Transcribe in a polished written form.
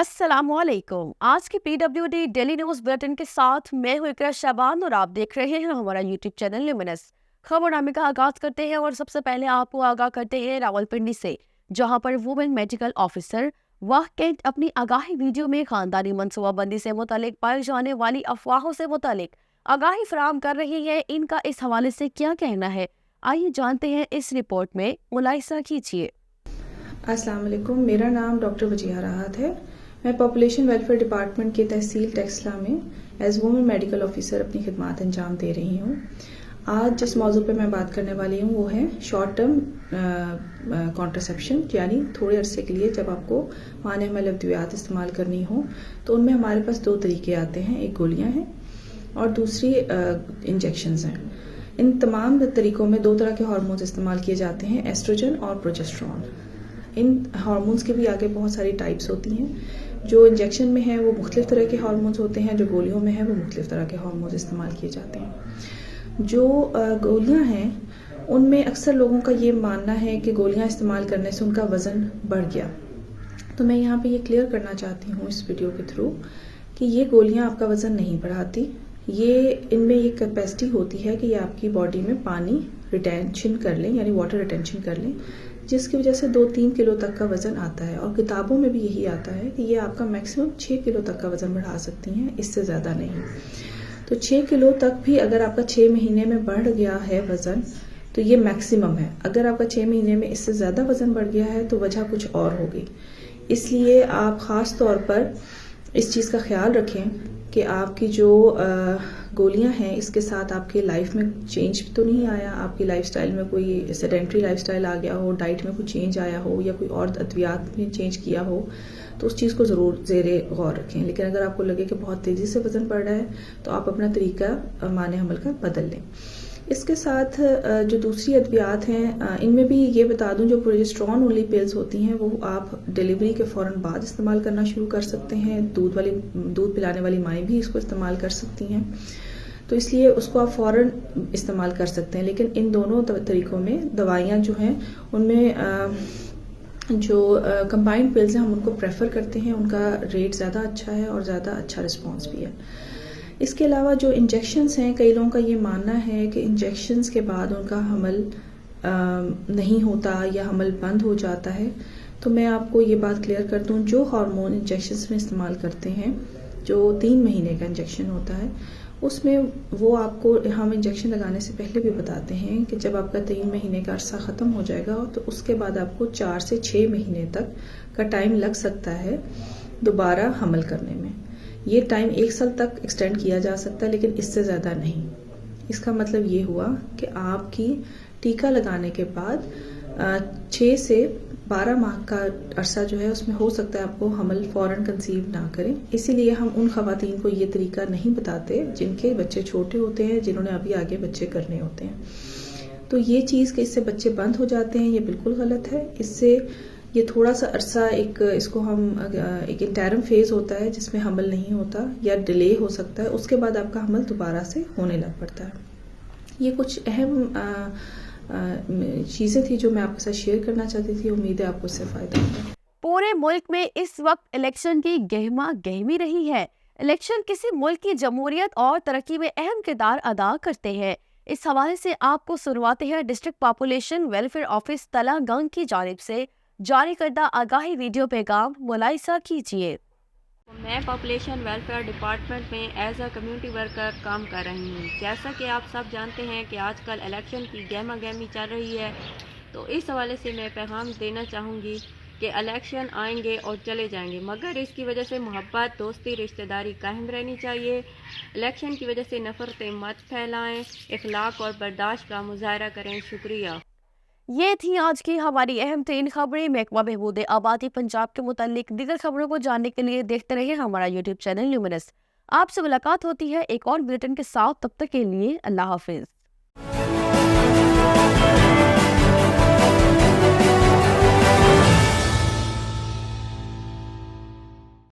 अस्सलामुअलैकुम। आज की पीडब्ल्यूडी डेली न्यूज बुलेटिन के साथ मैं हूं इकरा शाबान और आप देख रहे हैं हमारा यूट्यूब चैनल ल्यूमिनस। खबरनामे का आगाज करते हैं और सबसे पहले आपको आगाह करते हैं रावलपिंडी से, जहां पर वुमेन मेडिकल ऑफिसर वाह कैंट अपनी आगाही वीडियो में खानदानी मनसूबाबंदी से मुतालिक पाई जाने वाली अफवाहों से मुतालिक आगाही फराहम कर रही है। इनका इस हवाले से क्या कहना है, आइए जानते हैं इस रिपोर्ट में। मुलाहिजा कीजिए। अस्सलाम वालेकुम, मेरा नाम डॉक्टर वजीहा राहत है। मैं पॉपुलेशन वेलफेयर डिपार्टमेंट के तहसील टेक्सला में एज वुमेन मेडिकल ऑफिसर अपनी खिदमात अंजाम दे रही हूँ। आज जिस मौजू पे मैं बात करने वाली हूँ वो है शॉर्ट टर्म कॉन्ट्रासेप्शन, यानी थोड़े अरसे के लिए जब आपको माने हमल अद्वियात इस्तेमाल करनी हो तो उनमें हमारे पास दो तरीके आते हैं, एक गोलियाँ हैं और दूसरी इंजेक्शंस हैं। इन तमाम तरीक़ों में दो तरह के हार्मोन्स इस्तेमाल किए जाते हैं, एस्ट्रोजन और प्रोजेस्टेरोन। इन हार्मोन्स के भी आगे बहुत सारी टाइप्स होती हैं। जो इंजेक्शन में है वो मुख्तलिफ तरह के हार्मोन्स होते हैं, जो गोलियों में है वो मुख्तलिफ तरह के हार्मोन्स इस्तेमाल किए जाते हैं। जो गोलियां हैं उनमें अक्सर लोगों का ये मानना है कि गोलियां इस्तेमाल करने से उनका वज़न बढ़ गया। तो मैं यहाँ पे ये क्लियर करना चाहती हूँ इस वीडियो के थ्रू कि ये गोलियाँ आपका वज़न नहीं बढ़ाती। ये इनमें ये कैपेसिटी होती है कि ये आपकी बॉडी में पानी रिटेंशन कर लें, यानी वाटर रिटेंशन कर लें, जिसकी वजह से 2-3 किलो तक का वज़न आता है। और किताबों में भी यही आता है कि ये आपका मैक्सिमम 6 किलो तक का वज़न बढ़ा सकती हैं, इससे ज़्यादा नहीं। तो 6 किलो तक भी अगर आपका 6 महीने में बढ़ गया है वज़न तो ये मैक्सिमम है। अगर आपका 6 महीने में इससे ज़्यादा वज़न बढ़ गया है तो वजह कुछ और होगी। इसलिए आप ख़ास तौर पर इस चीज़ का ख्याल रखें कि आपकी जो गोलियां हैं इसके साथ आपके लाइफ में चेंज तो नहीं आया, आपकी लाइफस्टाइल में कोई सेडेंट्री लाइफस्टाइल आ गया हो, डाइट में कुछ चेंज आया हो या कोई और अद्वियात में चेंज किया हो तो उस चीज़ को ज़रूर ज़ेरे गौर रखें। लेकिन अगर आपको लगे कि बहुत तेज़ी से वज़न बढ़ रहा है तो आप अपना तरीका माने हमल का बदल लें। इसके साथ जो दूसरी अद्वियात हैं इनमें भी ये बता दूं, जो प्रोजेस्टेरोन ओनली पिल्स होती हैं वो आप डिलीवरी के फ़ौरन बाद इस्तेमाल करना शुरू कर सकते हैं। दूध पिलाने वाली माएँ भी इसको इस्तेमाल कर सकती हैं, तो इसलिए उसको आप फ़ौरन इस्तेमाल कर सकते हैं। लेकिन इन दोनों तरीक़ों में दवाइयाँ जो हैं उनमें जो कंबाइंड पिल्स हैं हम उनको प्रेफर करते हैं, उनका रेट ज़्यादा अच्छा है और ज़्यादा अच्छा रिस्पॉन्स भी है। इसके अलावा जो इंजेक्शंस हैं, कई लोगों का ये मानना है कि इंजेक्शंस के बाद उनका हमल नहीं होता या हमल बंद हो जाता है। तो मैं आपको ये बात क्लियर कर दूं, जो हार्मोन इंजेक्शंस में इस्तेमाल करते हैं, जो 3 महीने का इंजेक्शन होता है उसमें वो आपको हम इंजेक्शन लगाने से पहले भी बताते हैं कि जब आपका 3 महीने का अरसा ख़त्म हो जाएगा तो उसके बाद आपको 4 से 6 महीने तक का टाइम लग सकता है दोबारा हमल करने में। ये टाइम 1 साल तक एक्सटेंड किया जा सकता है, लेकिन इससे ज़्यादा नहीं। इसका मतलब ये हुआ कि आपकी टीका लगाने के बाद 6 से 12 माह का अरसा जो है उसमें हो सकता है आपको हमल फ़ौरन कंसीव ना करें। इसीलिए हम उन ख़वातीन को ये तरीका नहीं बताते जिनके बच्चे छोटे होते हैं, जिन्होंने अभी आगे बच्चे करने होते हैं। तो ये चीज़ कि इससे बच्चे बंद हो जाते हैं, ये बिल्कुल गलत है। इससे ये थोड़ा सा अरसा इसको हम एक इंटरम फेज़ होता है जिसमें हमल नहीं होता या डिले हो सकता है, उसके बाद आपका हमल दोबारा से होने लग पड़ता है। ये कुछ अहम चीज़ें थी जो मैं आपके साथ शेयर करना चाहती थी। उम्मीद है आपको इससे फ़ायदा होगा। पूरे मुल्क में इस वक्त इलेक्शन की गहमा गहमी रही है। इलेक्शन किसी मुल्क की जमहूरियत और तरक्की में अहम किरदार अदा करते हैं। इस हवाले से आपको सुनवाते हैं district population welfare office Talagang की जानिब से जारी करदा आगाही वीडियो पैगाम। मुलाहिजा कीजिए। मैं पॉपुलेशन वेलफेयर डिपार्टमेंट में एज अ कम्युनिटी वर्कर काम कर रही हूँ। जैसा कि आप सब जानते हैं कि आजकल इलेक्शन की गहमा गहमी चल रही है, तो इस हवाले से मैं पैगाम देना चाहूँगी कि इलेक्शन आएंगे और चले जाएंगे, मगर इसकी वजह से मोहब्बत, दोस्ती, रिश्तेदारी कायम रहनी चाहिए। इलेक्शन की वजह से नफ़रतें मत फैलाएं, इखलाक और बर्दाश्त का मुजाहरा करें। शुक्रिया। ये थी आज की हमारी अहम 3 खबरें। महकमा बहबूद आबादी पंजाब के मुतालिक दीगर खबरों को जानने के लिए देखते रहिए हमारा यूट्यूब चैनल ल्यूमिनस। आपसे मुलाकात होती है एक और बुलेटिन के साथ, तब तक के लिए अल्लाह हाफिज।